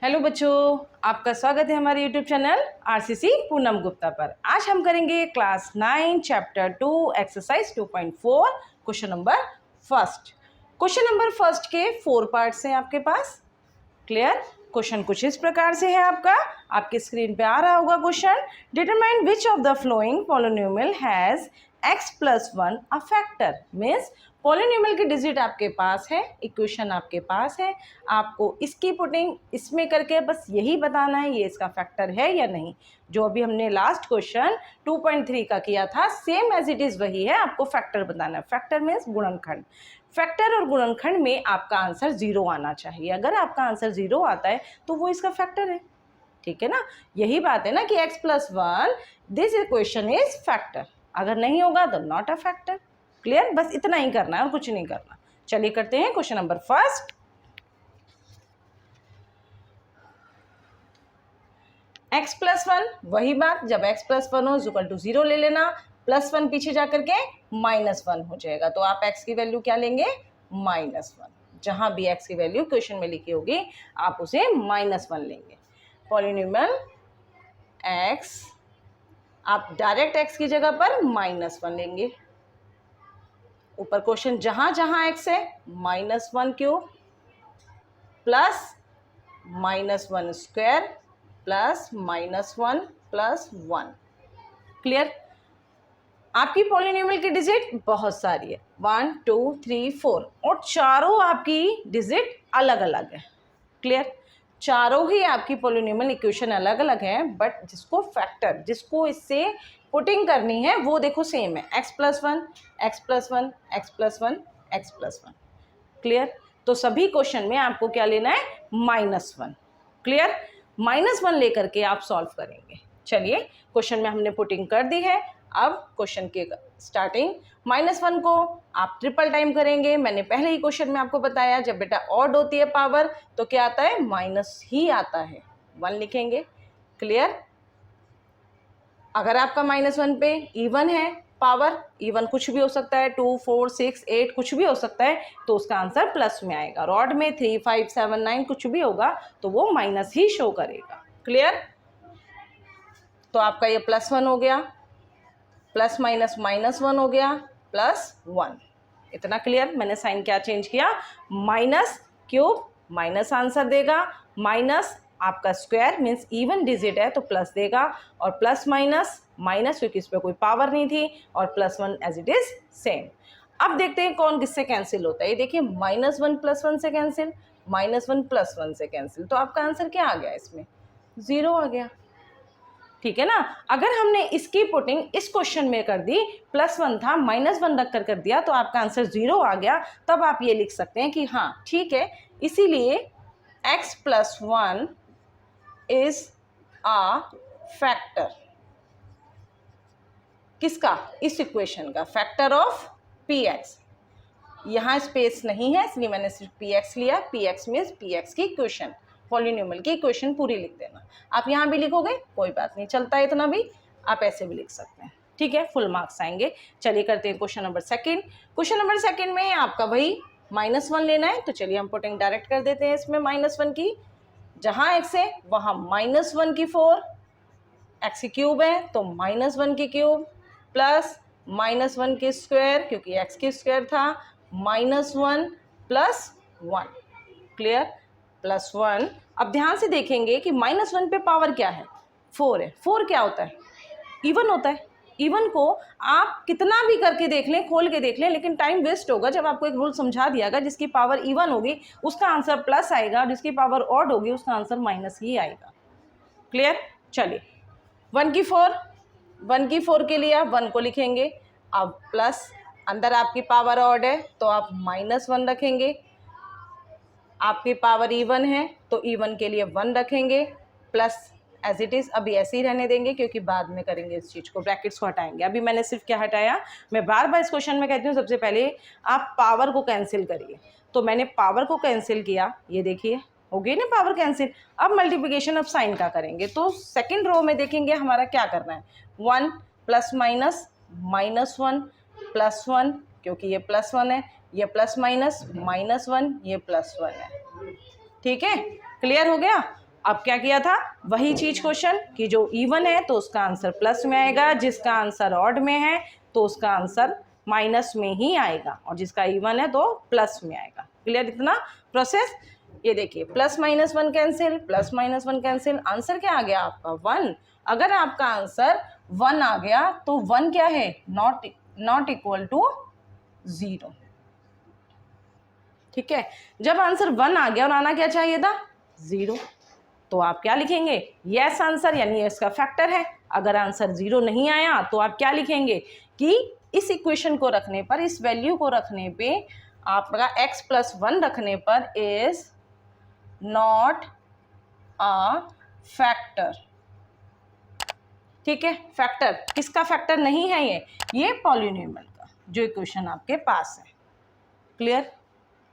Hello बच्चों, आपका स्वागत है हमारे YouTube channel RCC Poonam Gupta पर। आज हम करेंगे class 9 chapter 2 exercise 2.4 question number first. Question number first के 4 पार्ट्स हैं आपके पास। क्लियर? क्वेश्चन कुछ इस प्रकार से है आपके स्क्रीन पे आ रहा होगा question. Determine which of the flowing polynomial has x+1 a factor. Means polynomial की डिजिट आपके पास है, इक्वेशन आपके पास है, आपको इसकी पुटिंग इसमें करके बस यही बताना है ये इसका फैक्टर है या नहीं। जो अभी हमने लास्ट क्वेश्चन 2.3 का किया था, सेम एज इट इज वही है, आपको फैक्टर बताना है। Factor means गुणनखंड। फैक्टर और गुणनखंड में आपका आंसर 0 आना चाहिए। अगर आपका आंसर 0 आता है तो वो इसका फैक्टर है। ठीक है ना? यही बात है ना कि x+1 this equation is factor. अगर नहीं होगा तो नॉट अ फैक्टर। क्लियर? बस इतना ही करना है और कुछ नहीं करना। चलिए करते हैं क्वेश्चन नंबर फर्स्ट। x+1 वही बात, जब x+1 हो इक्वल टू 0 ले लेना, +1 पीछे जाकर के -1 हो जाएगा। तो आप x की वैल्यू क्या लेंगे? -1। जहां भी x की वैल्यू क्वेश्चन में लिखी होगी आप उसे -1 लेंगे। पॉलिनोमियल x, आप डायरेक्ट x की जगह पर -1 लेंगे। ऊपर क्वेश्चन जहां जहां x है -1 cube plus -1 square plus -1 plus 1। Clear? आपकी पॉलिनोमियल की डिजिट बहुत सारी है, 1 2 3 4, और चारों आपकी डिजिट अलग अलग है। क्लियर? चारों ही आपकी पॉलिनोमियल इक्वेशन अलग अलग है, बट जिसको फैक्टर, जिसको इससे पुटिंग करनी है वो देखो सेम है, x+1 x+1 x+1 x+1। Clear? तो सभी क्वेश्चन में आपको क्या लेना है? -1। क्लियर? -1 लेकर के आप सॉल्व करेंगे। चलिए, क्वेश्चन में हमने पुटिंग कर दी है। अब क्वेश्चन के स्टार्टिंग -1 को आप ट्रिपल टाइम करेंगे। मैंने पहले ही क्वेश्चन में आपको बताया, जब बेटा ऑड होती है पावर तो क्या आता है? माइनस ही आता है। 1 लिखेंगे। क्लियर? अगर आपका -1 पे इवन है पावर, इवन कुछ भी हो सकता है, 2 4 6 8 कुछ भी हो सकता है, तो उसका आंसर प्लस में आएगा। रॉड में 3 5 7 9 कुछ भी होगा तो वो माइनस ही शो करेगा। क्लियर? तो आपका ये +1 हो गया, प्लस माइनस -1 हो गया, +1। इतना क्लियर? मैंने साइन क्या चेंज किया? माइनस क्यूब माइनस आंसर देगा, माइनस आपका स्क्वायर मीन्स इवन डिजिट है तो प्लस देगा, और प्लस माइनस माइनस क्योंकि इस पर कोई पावर नहीं थी, और +1 एज इट इज सेम। अब देखते हैं कौन किससे कैंसिल होता है। ये देखिए, -1 +1 से कैंसिल, -1 +1 से कैंसिल, तो आपका आंसर क्या आ गया? इसमें 0 आ गया। ठीक है ना? अगर हमने इसकी पुटिंग इस क्वेश्चन में कर दी, +1 था -1 रख कर दिया तो आपका आंसर 0 आ गया। तब आप ये लिख सकते हैं कि हाँ ठीक है, इसीलिए x+1 इज अ फैक्टर। किसका? इस इक्वेशन का, फैक्टर ऑफ px। यहाँ स्पेस नहीं है इसलिए मैंने सिर्फ px लिया। px मीन्स px की इक्वेशन, पॉलिनोमियल की इक्वेशन पूरी लिख देना। आप यहाँ भी लिखोगे कोई बात नहीं, चलता है इतना भी, आप ऐसे भी लिख सकते हैं। ठीक है, फुल मार्क्स आएंगे। चलिए करते हैं question number second. Question number second में आपका वही -1 लेना है, तो चलिए हम पुटिंग डायरेक्ट कर देते हैं इसमें -1 की। जहाँ x है वहाँ -1 की 4, x की क्यूब है तो -1 की क्यूब प्लस -1 की स्क्वायर क्योंकि x की स्क्वायर था, -1 प्लस 1। क्लियर? +1। अब ध्यान से देखेंगे कि -1 पे पावर क्या है? 4 है। 4 क्या होता है? इवन होता है। इवन को आप कितना भी करके देख लें, खोल के देख लें, लेकिन टाइम वेस्ट होगा। जब आपको एक रूल समझा दिया गया, जिसकी पावर इवन होगी उसका आंसर प्लस आएगा, जिसकी पावर ऑड होगी उसका आंसर माइनस ही आएगा। क्लियर? चलिए, 1 की 4 के लिए आप 1 को लिखेंगे। अब प्लस, अंदर आपकी पावर ऑड है तो आप -1 रखेंगे। आपकी पावर इवन है तो इवन के लिए 1 रखेंगे, प्लस एज इट इज़ अभी ऐसे ही रहने देंगे क्योंकि बाद में करेंगे इस चीज़ को, ब्रैकेट्स को हटाएंगे। अभी मैंने सिर्फ क्या हटाया, मैं बार बार इस क्वेश्चन में कहती हूँ सबसे पहले आप पावर को कैंसिल करिए। तो मैंने पावर को कैंसिल किया, ये देखिए हो गई ना पावर कैंसिल। अब मल्टीप्लिकेशन ऑफ साइन का करेंगे, तो सेकेंड रो में देखेंगे हमारा क्या करना है। 1 प्लस माइनस -1 +1 क्योंकि ये +1 है, ये प्लस माइनस -1, ये +1 है। ठीक है, क्लियर हो गया? अब क्या किया था, वही चीज क्वेश्चन कि जो इवन है तो उसका आंसर प्लस में आएगा, जिसका आंसर ऑड में है तो उसका आंसर माइनस में ही आएगा, और जिसका इवन है तो प्लस में आएगा। क्लियर इतना प्रोसेस? ये देखिए plus minus one cancel, plus minus one cancel, answer क्या आ गया आपका 1। अगर आपका आंसर 1 आ गया तो 1 क्या है, नॉट इक्वल टू 0। ठीक है, जब आंसर 1 आ गया और आना क्या चाहिए था 0, तो आप क्या लिखेंगे, यस आंसर, यानी ये इसका फैक्टर है। अगर आंसर 0 नहीं आया तो आप क्या लिखेंगे कि इस इक्वेशन को रखने पर, इस वैल्यू को रखने पे, आपका x+1 रखने पर इज नॉट अ फैक्टर। ठीक है, फैक्टर किसका फैक्टर नहीं है, ये पॉलिनोमियल का जो इक्वेशन आपके पास है। क्लियर,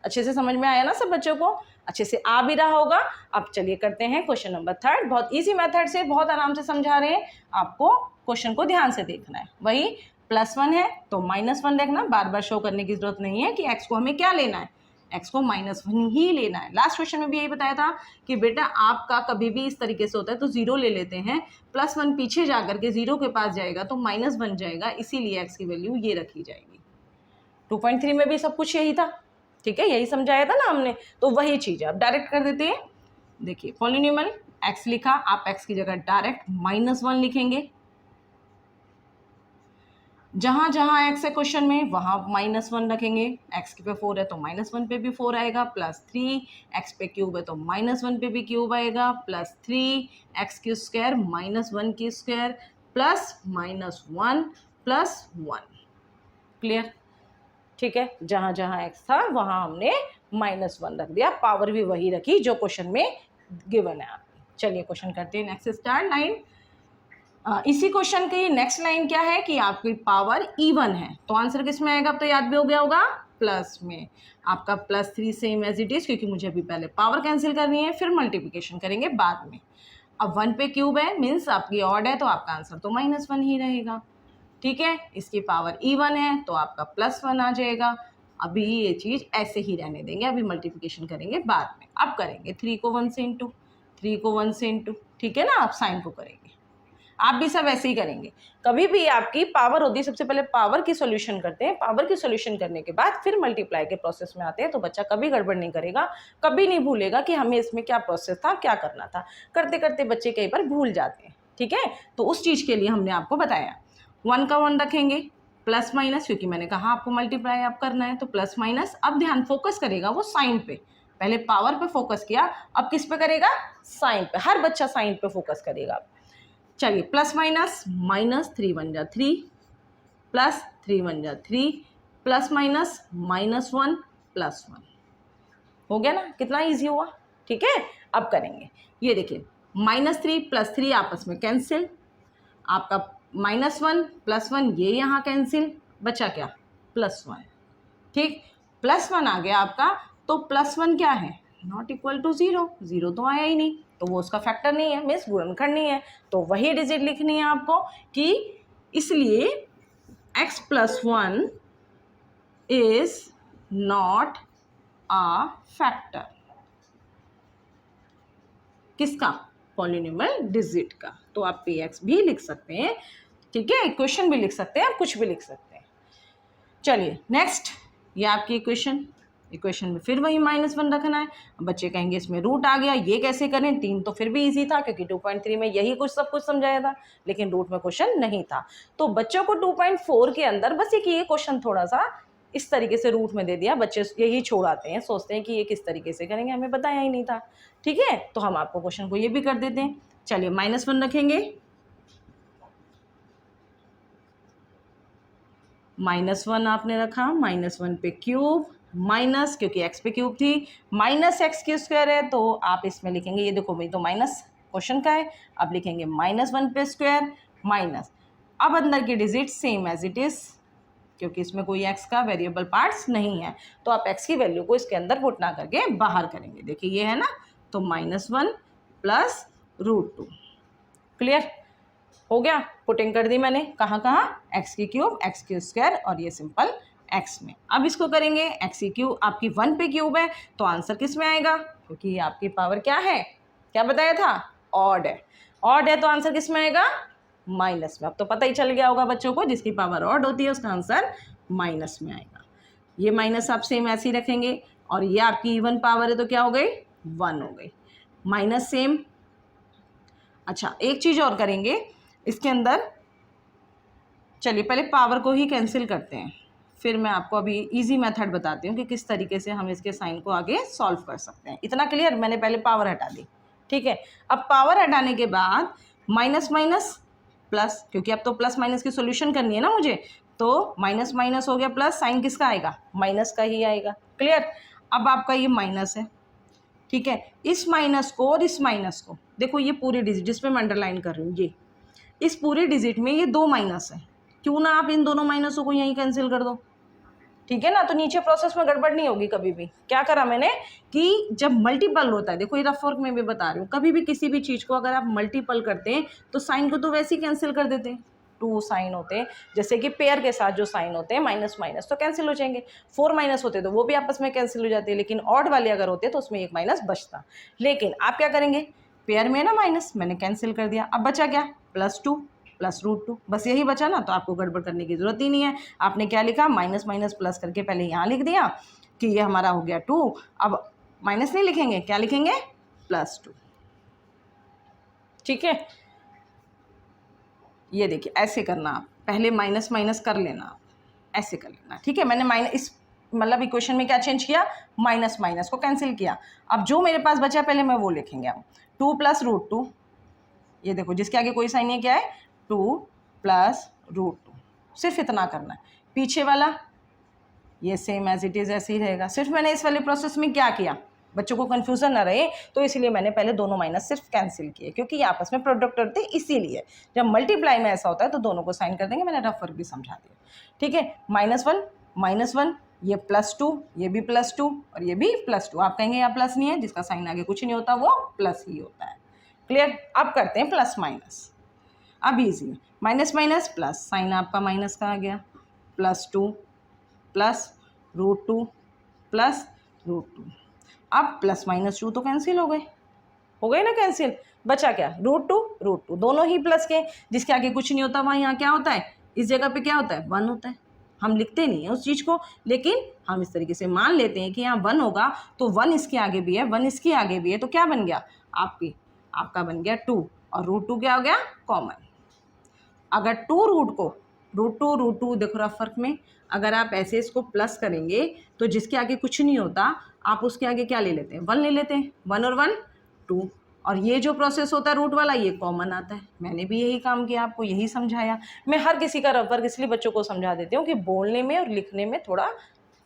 अच्छे से समझ में आया ना सब बच्चों को? अच्छे से आ भी रहा होगा। अब चलिए करते हैं क्वेश्चन नंबर 3। बहुत इजी मेथड से, बहुत आराम से समझा रहे हैं आपको, क्वेश्चन को ध्यान से देखना है। वही +1 है तो -1 देखना, बार बार शो करने की जरूरत नहीं है कि x को हमें क्या लेना है, x को -1 ही लेना है। लास्ट क्वेश्चन में भी यही बताया था कि बेटा आपका कभी भी इस तरीके से होता है तो 0 ले लेते हैं, +1 पीछे जाकर के 0 के पास जाएगा तो -1 बन जाएगा, इसीलिए x की वैल्यू ये रखी जाएगी। 2.3 में भी सब कुछ यही था। ठीक है, यही समझाया था ना हमने, तो वही चीज़ है। अब डायरेक्ट कर देते हैं। देखिए पॉलिनोमियल x लिखा, आप x की जगह डायरेक्ट -1 लिखेंगे। जहां जहां x है क्वेश्चन में वहां -1 रखेंगे। x पे 4 है तो -1 पे भी 4 आएगा, +3, x पे क्यूब है तो -1 पे भी क्यूब आएगा, +3 x की स्क्वायर -1 की स्क्वायर प्लस -1 प्लस 1। क्लियर? ठीक है, जहां जहां x था वहां हमने -1 रख दिया, पावर भी वही रखी जो क्वेश्चन में गिवन है आपकी। चलिए क्वेश्चन करते हैं नेक्स्ट स्टार्ट लाइन। इसी क्वेश्चन की नेक्स्ट लाइन क्या है कि आपकी पावर इवन है, तो आंसर किस में आएगा, अब तो याद भी हो गया होगा, प्लस में। आपका +3 सेम एज इट इज, क्योंकि मुझे अभी पहले पावर कैंसिल करनी है, फिर मल्टीप्लिकेशन करेंगे बाद में। अब 1 पे क्यूब है, मीन्स आपकी ऑड है तो आपका आंसर तो -1 ही रहेगा। ठीक है, इसकी पावर इवन है तो आपका +1 आ जाएगा। अभी ये चीज ऐसे ही रहने देंगे, अभी मल्टीप्लिकेशन करेंगे बाद में। अब करेंगे 3 को 1 से इंटू, 3 को 1 से इंटू। ठीक है ना, आप साइन को करेंगे, आप भी सब ऐसे ही करेंगे। कभी भी आपकी पावर होती है, सबसे पहले पावर की सॉल्यूशन करते हैं, पावर की सॉल्यूशन करने के बाद फिर मल्टीप्लाई के प्रोसेस में आते हैं, तो बच्चा कभी गड़बड़ नहीं करेगा, कभी नहीं भूलेगा कि हमें इसमें क्या प्रोसेस था, क्या करना था। करते करते बच्चे कई बार भूल जाते हैं। ठीक है, तो उस चीज़ के लिए हमने आपको बताया 1 का 1 रखेंगे, प्लस माइनस, क्योंकि मैंने कहा आपको मल्टीप्लाई आप करना है तो प्लस माइनस। अब ध्यान फोकस करेगा वो साइन पे, पहले पावर पे फोकस किया, अब किस पे करेगा, साइन पे। हर बच्चा साइन पे फोकस करेगा। चलिए प्लस माइनस, -3 1 जा 3, प्लस 3 1 जा 3, प्लस माइनस -1 +1। हो गया ना, कितना इजी हुआ। ठीक है, अब करेंगे, ये देखिए -3 + 3 आपस में कैंसिल, आपका -1 +1 ये यहाँ कैंसिल, बचा क्या, +1। ठीक, +1 आ गया आपका, तो +1 क्या है, नॉट इक्वल टू 0, 0 तो आया ही नहीं, तो वो उसका फैक्टर नहीं है, मीन्स गुणनखंड नहीं है, तो वही डिजिट लिखनी है आपको कि इसलिए x+1 is not a factor. किसका, पॉलिनोमियल डिजिट का। तो आप px भी लिख सकते हैं, ठीक है, इक्वेशन भी लिख सकते हैं, आप कुछ भी लिख सकते हैं। चलिए नेक्स्ट, ये आपकी इक्वेशन में फिर वही -1 रखना है। बच्चे कहेंगे इसमें रूट आ गया, ये कैसे करें, 3 तो फिर भी इजी था क्योंकि 2.3 में यही कुछ सब कुछ समझाया था, लेकिन रूट में क्वेश्चन नहीं था। तो बच्चों को 2.4 के अंदर बस ये क्वेश्चन थोड़ा सा इस तरीके से रूट में दे दिया, बच्चे यही छोड़ आते हैं, सोचते हैं कि ये किस तरीके से करेंगे, हमें बताया ही नहीं था। ठीक है, तो हम आपको क्वेश्चन को ये भी कर देते हैं। चलिए -1 रखेंगे, -1 आपने रखा, -1 पे क्यूब, माइनस क्योंकि x पे क्यूब थी, -x² है तो आप इसमें लिखेंगे, ये देखो भाई तो माइनस क्वेश्चन का है, अब लिखेंगे -1 पे स्क्वायर माइनस। अब अंदर की digit same as it is, क्योंकि इसमें कोई x का वेरिएबल पार्ट्स नहीं है, तो आप x की वैल्यू को इसके अंदर पुट ना करके बाहर करेंगे। देखिए ये है ना, तो -1 प्लस √2। क्लियर हो गया, पुटिंग कर दी मैंने, कहाँ कहाँ, x की क्यूब, x की स्क्वायर और ये सिंपल x में। अब इसको करेंगे, x की क्यूब आपकी 1 पे क्यूब है तो आंसर किस में आएगा, क्योंकि आपकी पावर क्या है, क्या बताया था? ऑड है। ऑड है तो आंसर किस में आएगा? माइनस में। अब तो पता ही चल गया होगा बच्चों को, जिसकी पावर ऑड होती है उसका आंसर माइनस में आएगा। ये माइनस आप सेम ऐसे ही रखेंगे और ये आपकी इवन पावर है तो क्या हो गई? 1 हो गई। Minus same. अच्छा एक चीज और करेंगे इसके अंदर, चलिए पहले पावर को ही कैंसिल करते हैं, फिर मैं आपको अभी इजी मेथड बताती हूँ कि किस तरीके से हम इसके साइन को आगे सॉल्व कर सकते हैं। इतना क्लियर? मैंने पहले पावर हटा दी, ठीक है। अब पावर हटाने के बाद माइनस माइनस प्लस, क्योंकि अब तो प्लस माइनस की सॉल्यूशन करनी है ना मुझे, तो माइनस माइनस हो गया प्लस, साइन किसका आएगा? माइनस का ही आएगा। क्लियर? अब आपका ये माइनस है, ठीक है। इस माइनस को और इस माइनस को देखो, ये पूरी डिजिट जिसमें मैं अंडरलाइन कर रही हूँ, ये इस पूरे डिजिट में ये 2 माइनस है, क्यों ना आप इन दोनों माइनसों को यहीं कैंसिल कर दो, ठीक है ना। तो नीचे प्रोसेस में गड़बड़ नहीं होगी कभी भी। क्या करा मैंने कि जब मल्टीपल होता है, देखो ये रफ वर्क में भी बता रही हूँ, कभी भी किसी भी चीज़ को अगर आप मल्टीपल करते हैं तो साइन को तो वैसे ही कैंसिल कर देते हैं। 2 साइन होते हैं, जैसे कि पेयर के साथ जो साइन होते हैं माइनस माइनस तो कैंसिल हो जाएंगे। 4 माइनस होते तो वो भी आपस में कैंसिल हो जाते हैं, लेकिन ऑड वाले अगर होते तो उसमें 1 माइनस बचता। लेकिन आप क्या करेंगे, पेयर में ना माइनस मैंने कैंसिल कर दिया, अब बचा क्या? +2 प्लस √2, बस यही बचा ना, तो आपको गड़बड़ करने की जरूरत ही नहीं है। आपने क्या लिखा? माइनस माइनस प्लस करके पहले यहाँ लिख दिया कि ये हमारा हो गया 2, अब माइनस नहीं लिखेंगे, क्या लिखेंगे? +2, ठीक है। ये देखिए ऐसे करना, आप पहले माइनस माइनस कर लेना, आप ऐसे कर लेना, ठीक है। मैंने माइनस इस मतलब इक्वेशन में क्या चेंज किया? माइनस माइनस को कैंसिल किया। अब जो मेरे पास बचा पहले मैं वो लिखेंगे। अब 2 प्लस √2, ये देखो जिसके आगे कोई साइन नहीं है, क्या है? 2 प्लस √2, सिर्फ इतना करना है। पीछे वाला ये सेम एज इट इज़ ऐसे ही रहेगा। सिर्फ मैंने इस वाले प्रोसेस में क्या किया, बच्चों को कन्फ्यूजन ना रहे तो इसलिए मैंने पहले दोनों माइनस सिर्फ कैंसिल किए, क्योंकि ये आपस में प्रोडक्ट होते हैं। इसीलिए जब मल्टीप्लाई में ऐसा होता है तो दोनों को साइन कर देंगे। मैंने रफ वर्क भी समझा दिया, ठीक है। -1 ये +2, ये भी +2 और ये भी +2। आप कहेंगे यहाँ प्लस नहीं है, जिसका साइन आगे कुछ नहीं होता वो प्लस ही होता है। क्लियर? अब करते हैं प्लस माइनस। अब easy, minus minus plus, sign आपका माइनस का आ गया, +2 प्लस √2 प्लस √2। अब प्लस माइनस 2 तो कैंसिल हो गए ना कैंसिल। बचा क्या? √2 दोनों ही प्लस के, जिसके आगे कुछ नहीं होता वहाँ यहाँ क्या होता है? इस जगह पे क्या होता है? 1 होता है। हम लिखते नहीं है उस चीज़ को, लेकिन हम इस तरीके से मान लेते हैं कि यहाँ 1 होगा तो 1 इसके आगे भी है, 1 इसके आगे भी है, तो क्या बन गया? आपका बन गया 2 और √2 क्या हो गया? कॉमन। अगर 2 रूट को √2 देखो रफ वर्क में, अगर आप ऐसे इसको प्लस करेंगे तो जिसके आगे कुछ नहीं होता आप उसके आगे क्या ले लेते हैं? 1 ले लेते हैं। 1 और 1 2, और ये जो प्रोसेस होता है रूट वाला ये कॉमन आता है। मैंने भी यही काम किया, आपको यही समझाया। मैं हर किसी का रफ वर्क इसलिए बच्चों को समझा देती हूँ कि बोलने में और लिखने में थोड़ा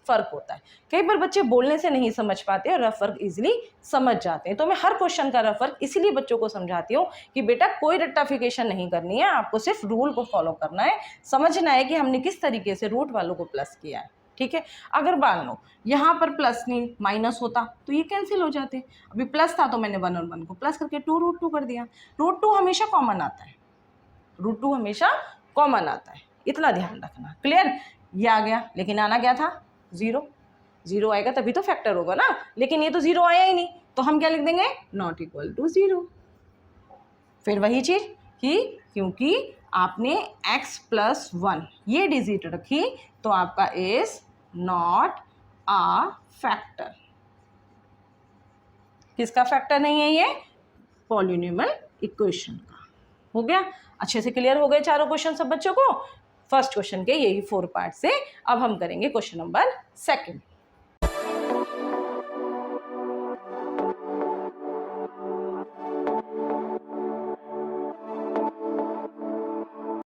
फ़र्क होता है। कई बार बच्चे बोलने से नहीं समझ पाते और रफ वर्क इजीली समझ जाते हैं। तो मैं हर क्वेश्चन का रफ वर्क इसीलिए बच्चों को समझाती हूँ कि बेटा कोई रट्टाफिकेशन नहीं करनी है, आपको सिर्फ रूल को फॉलो करना है, समझना है कि हमने किस तरीके से रूट वालों को प्लस किया है, ठीक है। अगर मान लो यहाँ पर प्लस नहीं माइनस होता तो ये कैंसिल हो जाते। अभी प्लस था तो मैंने 1 और 1 को प्लस करके 2 √2 कर दिया। √2 हमेशा कॉमन आता है, √2 हमेशा कॉमन आता है, इतना ध्यान रखना। क्लियर? ये आ गया, लेकिन आना क्या था? 0 आएगा तभी तो फैक्टर होगा ना, लेकिन ये तो 0 आया ही नहीं, तो हम क्या लिख देंगे? Not equal to 0। फिर वही चीज कि क्योंकि आपने x + 1 ये डिजिट रखी तो आपका इज नॉट अ फैक्टर। किसका फैक्टर नहीं है? ये पॉलिनोमियल इक्वेशन का। हो गया? अच्छे से क्लियर हो गए चारों क्वेश्चन सब बच्चों को? फर्स्ट क्वेश्चन के यही 4 पार्ट से। अब हम करेंगे क्वेश्चन नंबर 2।